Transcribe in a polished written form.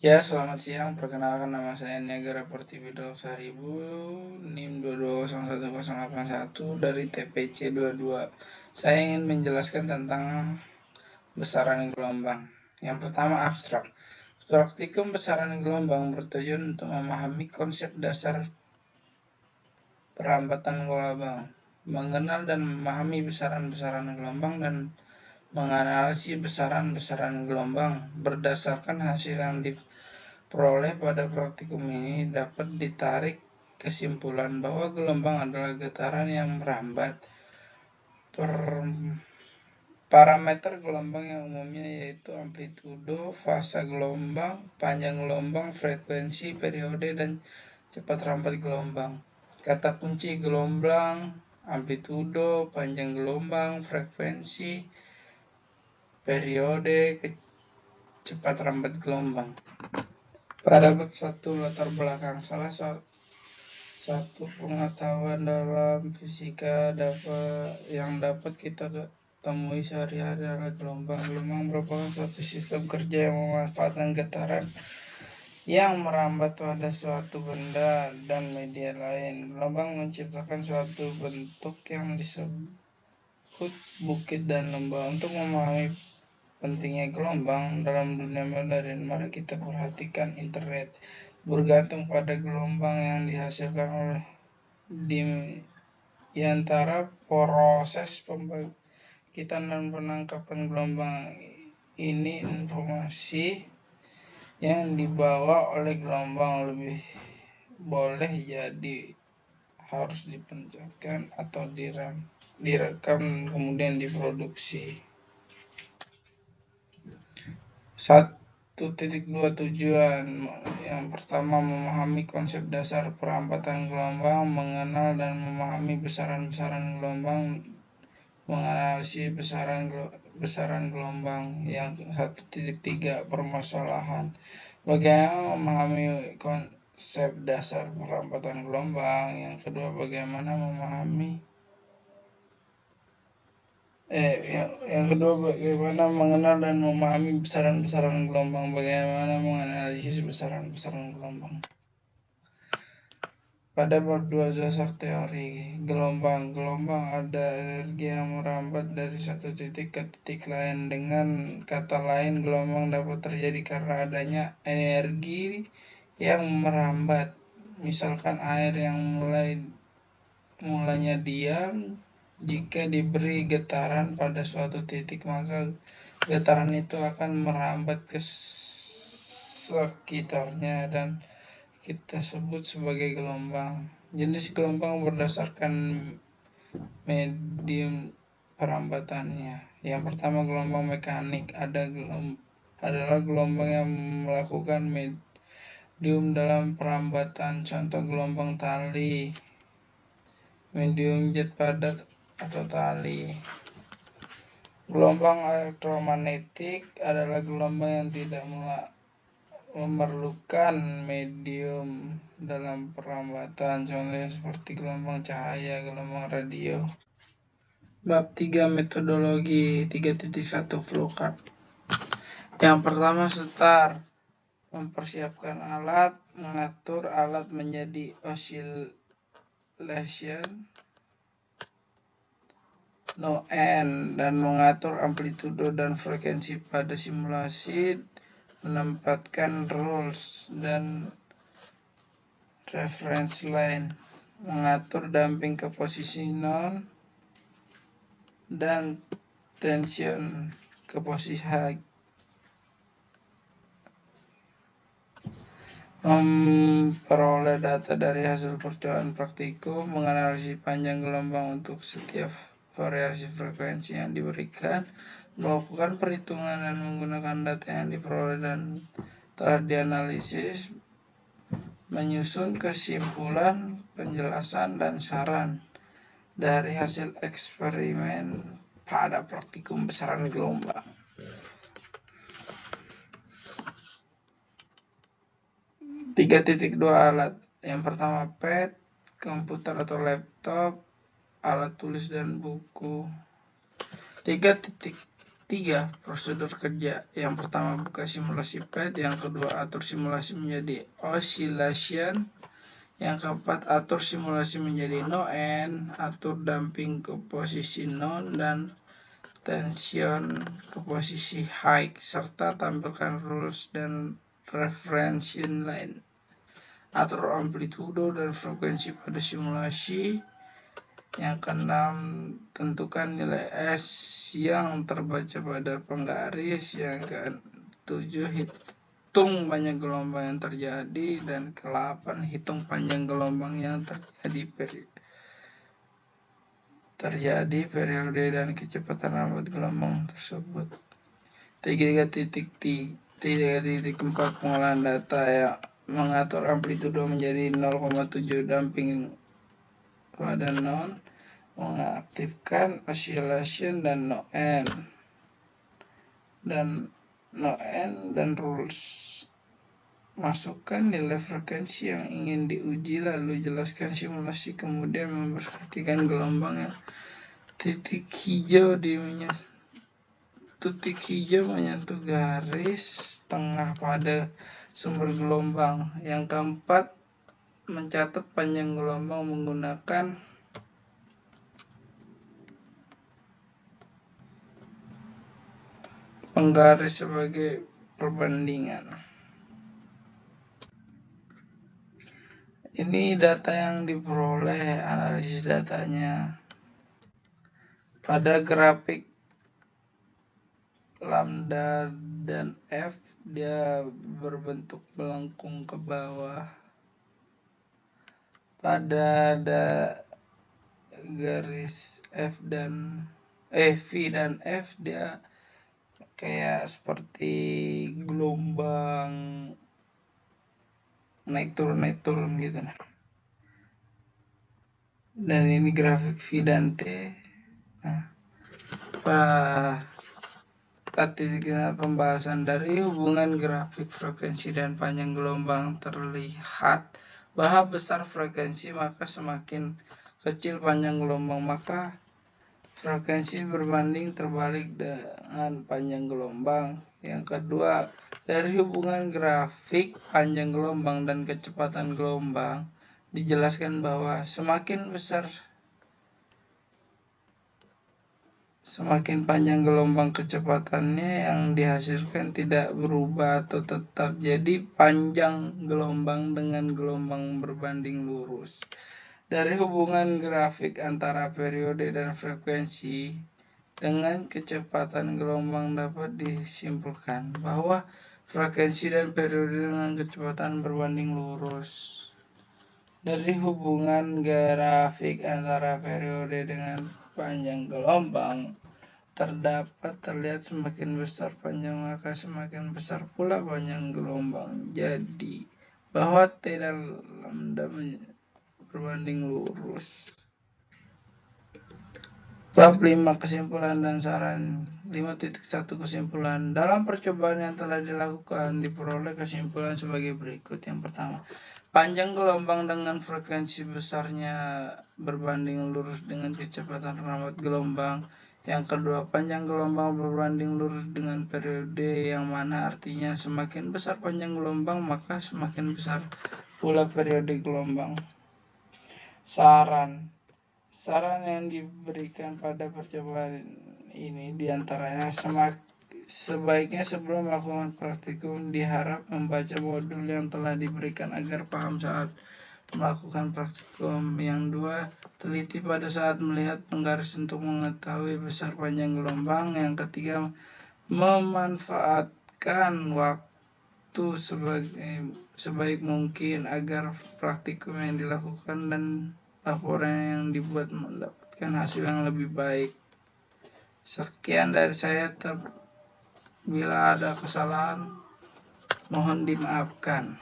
Ya, selamat siang. Perkenalkan nama saya Niagara Pertiwi Saribu, NIM 2201081 dari TPC 22. Saya ingin menjelaskan tentang besaran gelombang. Yang pertama, abstrak. Praktikum besaran gelombang bertujuan untuk memahami konsep dasar perambatan gelombang, mengenal dan memahami besaran-besaran gelombang, dan menganalisis besaran-besaran gelombang. Berdasarkan hasil yang diperoleh pada praktikum ini, dapat ditarik kesimpulan bahwa gelombang adalah getaran yang merambat. Parameter gelombang yang umumnya yaitu amplitudo, fase gelombang, panjang gelombang, frekuensi, periode, dan cepat rambat gelombang. Kata kunci gelombang, amplitudo, panjang gelombang, frekuensi, periode, cepat rambat gelombang. Pada bab 1 latar belakang, salah satu pengetahuan dalam fisika yang dapat kita temui sehari-hari adalah gelombang. Gelombang merupakan suatu sistem kerja yang memanfaatkan getaran yang merambat pada suatu benda dan media lain. Gelombang menciptakan suatu bentuk yang disebut bukit dan lembah. Untuk memahami pentingnya gelombang dalam dunia modern, mari kita perhatikan internet. Bergantung pada gelombang yang dihasilkan oleh di antara proses pembangkitan dan penangkapan gelombang ini, informasi yang dibawa oleh gelombang lebih boleh jadi harus dipencetkan atau direkam kemudian diproduksi. 1.2 tujuan. Yang pertama, memahami konsep dasar perambatan gelombang, mengenal dan memahami besaran-besaran gelombang, menganalisis besaran gelombang. Yang 1.3 permasalahan. Bagaimana memahami konsep dasar perambatan gelombang. Yang kedua, bagaimana mengenal dan memahami besaran-besaran gelombang. Bagaimana menganalisis besaran-besaran gelombang. Pada bab 2 dasar teori gelombang. Gelombang ada energi yang merambat dari satu titik ke titik lain. Dengan kata lain, gelombang dapat terjadi karena adanya energi yang merambat. Misalkan air yang mulanya diam. Jika diberi getaran pada suatu titik, maka getaran itu akan merambat ke sekitarnya dan kita sebut sebagai gelombang. Jenis gelombang berdasarkan medium perambatannya. Yang pertama, gelombang mekanik adalah gelombang yang melakukan medium dalam perambatan. Contoh gelombang tali, medium jet padat atau tali. Gelombang elektromagnetik adalah gelombang yang tidak memerlukan medium dalam perambatan. Contohnya seperti gelombang cahaya, gelombang radio. Bab 3 metodologi 3.1 flowchart. Yang pertama, start. Mempersiapkan alat, mengatur alat menjadi oscillation no end, dan mengatur amplitudo dan frekuensi pada simulasi, menempatkan rules dan reference line, mengatur damping ke posisi non dan tension ke posisi high, memperoleh data dari hasil percobaan praktikum, menganalisis panjang gelombang untuk setiap variasi frekuensi yang diberikan, melakukan perhitungan dan menggunakan data yang diperoleh dan telah dianalisis, menyusun kesimpulan, penjelasan, dan saran dari hasil eksperimen pada praktikum besaran gelombang. 3.2 alat. Yang pertama, pad, komputer atau laptop, alat tulis dan buku. 3.3 3. Prosedur kerja. Yang pertama, buka simulasi PET. Yang kedua, atur simulasi menjadi oscillation. Yang keempat, atur simulasi menjadi no end. Atur damping ke posisi non dan tension ke posisi high, serta tampilkan rules dan reference line. Atur amplitudo dan frekuensi pada simulasi. Yang keenam, tentukan nilai S yang terbaca pada penggaris. Yang ketujuh, hitung panjang gelombang yang terjadi. Dan ke-8, hitung panjang gelombang yang terjadi periode dan kecepatan lambat gelombang tersebut. 3.4 pengolahan data yang mengatur amplitudo menjadi 0,7 damping pada non, mengaktifkan oscillation dan no end dan rules. Masukkan nilai frekuensi yang ingin diuji, lalu jelaskan simulasi, kemudian memperhatikan gelombang yang titik hijau menyentuh garis tengah pada sumber gelombang. Yang keempat, mencatat panjang gelombang menggunakan penggaris sebagai perbandingan. Ini data yang diperoleh, analisis datanya. Pada grafik lambda dan F, dia berbentuk melengkung ke bawah. Pada garis V dan F, dia kayak seperti gelombang naik turun gitu. Dan ini grafik V dan T. Pembahasan dari hubungan grafik frekuensi dan panjang gelombang terlihat bahwa besar frekuensi maka semakin kecil panjang gelombang, maka frekuensi berbanding terbalik dengan panjang gelombang. Yang kedua, dari hubungan grafik panjang gelombang dan kecepatan gelombang dijelaskan bahwa semakin panjang gelombang, kecepatannya yang dihasilkan tidak berubah atau tetap. Jadi panjang gelombang dengan gelombang berbanding lurus. Dari hubungan grafik antara periode dan frekuensi dengan kecepatan gelombang dapat disimpulkan bahwa frekuensi dan periode dengan kecepatan berbanding lurus. Dari hubungan grafik antara periode dengan panjang gelombang terlihat semakin besar panjang maka semakin besar pula panjang gelombang. Jadi bahwa T dan lambda berbanding lurus. Bab 5, kesimpulan dan saran. 5.1 kesimpulan. Dalam percobaan yang telah dilakukan diperoleh kesimpulan sebagai berikut. Yang pertama, panjang gelombang dengan frekuensi besarnya berbanding lurus dengan kecepatan lambat gelombang. Yang kedua, panjang gelombang berbanding lurus dengan periode, yang mana artinya semakin besar panjang gelombang maka semakin besar pula periode gelombang. Saran yang diberikan pada percobaan ini diantaranya sebaiknya sebelum melakukan praktikum diharap membaca modul yang telah diberikan agar paham saat melakukan praktikum. Yang dua, teliti pada saat melihat penggaris untuk mengetahui besar panjang gelombang. Yang ketiga, memanfaatkan waktu sebaik mungkin agar praktikum yang dilakukan dan laporan yang dibuat mendapatkan hasil yang lebih baik. Sekian dari saya. Bila ada kesalahan, mohon dimaafkan.